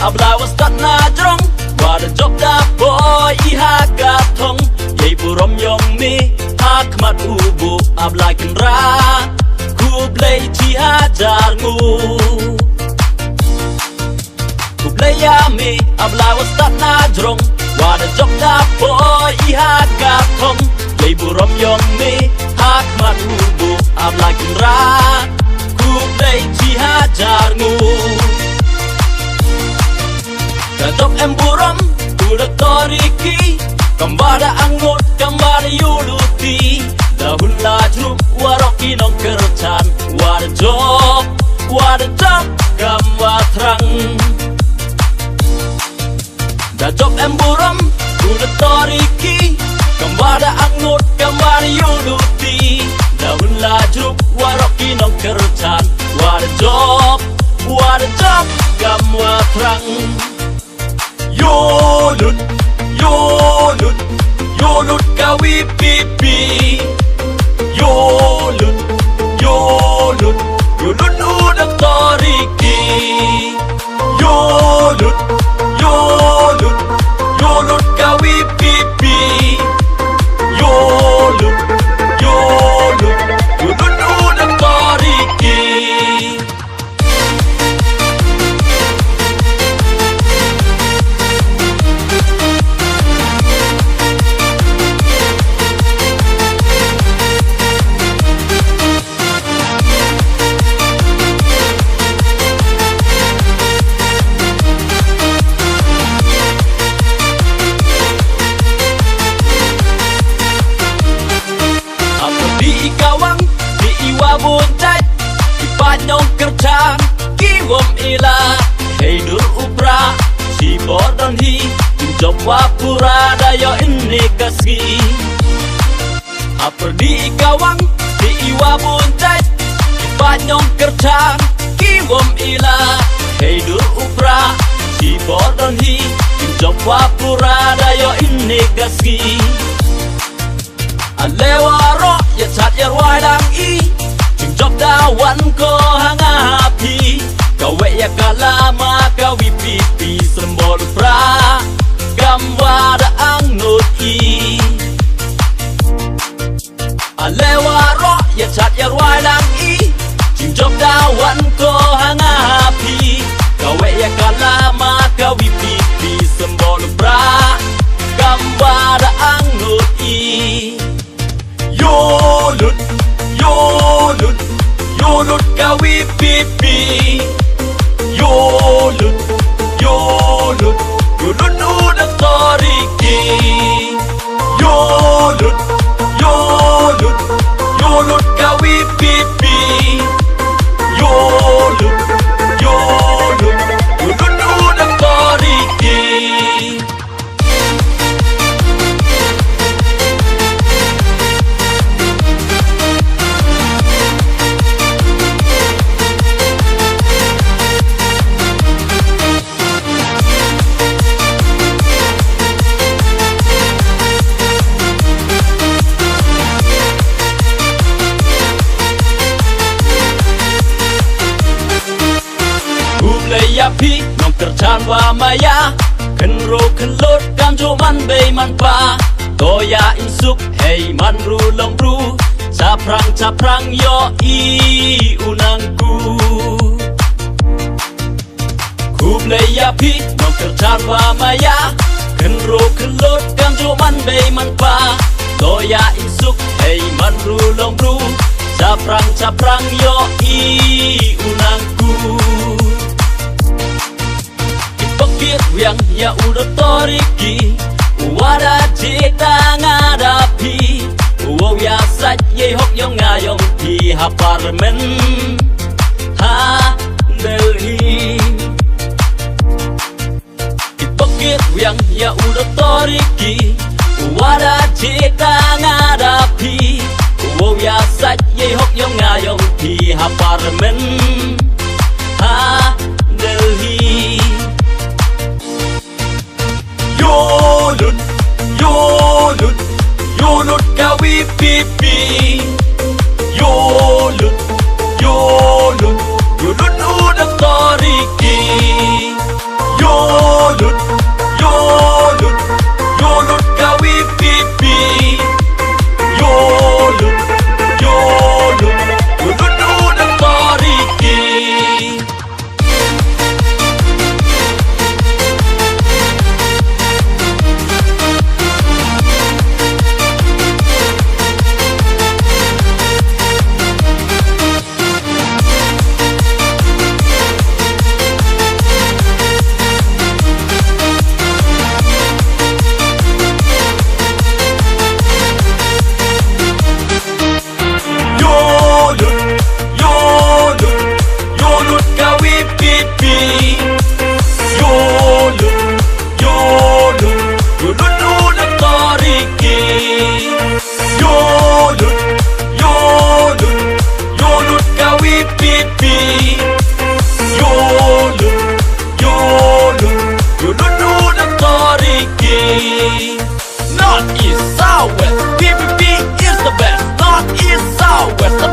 abla was tak na drong wada job da boy iha gatong yei burom yong mi akmat ubu abla kinra ku blay chi hajar ngu ku blay yami abla was tak na drong wada job da boy iha gatong yei burom yong mi akmat ubu abla kinra ku blay chi hajar ngu Kadok em buram, udah toriki Kambada angut, kambada yuluti Dahul lajruk, waroki nong kercan Wada job, kamwatrang Kadok em buram, udah toriki Kambada angut, kambada yuluti Dahul lajruk, waroki nong kercan Wada job, kamwatrang Yolut kawi pipi Yolut udah toriki Yolut kawi pipi Yolut udah toriki Nyong kerjaan kiwom ila Heidur upra si bordon hi Job wapura dayo ini kasih Apar di kawang di iwa buncay Nyong kerjaan kiwom ila Heidur upra si bordon hi Job wapura dayo ini kasih Alewaro ya cat ya ruadang i Job dawan ko hangapi Kawe ya kalama kawi pipi Sembol pra Gamwada ang noti Alewaro ya cat ya rualang i Job dawan ko hangapi Kawe ya kalama kawi pipi Sembol pra Gamwada ang noti Yolut kawi pipi Yolut udah toriki Yolut kawi pipi Yolut udah toriki Yapi nong kerjaan wa maya Kenro kenlot kan man bay man pa Toya insuk hey man ru long ru Caprang yo i unangku Kublay yapi nong kerjaan wa maya Kenro kenlot kan man bay man pa Toya insuk hey man ru long ru Caprang yo i unangku Yang ya udah toriki Wada cita ngadapi Wow ya saj ye hok yong ngayong Di apartemen Ha Delhi Ipokit yang ya udah toriki Wada cita ngadapi Wow ya saj ye hok yong ngayong Di apartemen Ha Delhi Yolut kawi pipi Yolut udah toriki Yolut East, South, West. PPP is the best. North, East, South, West.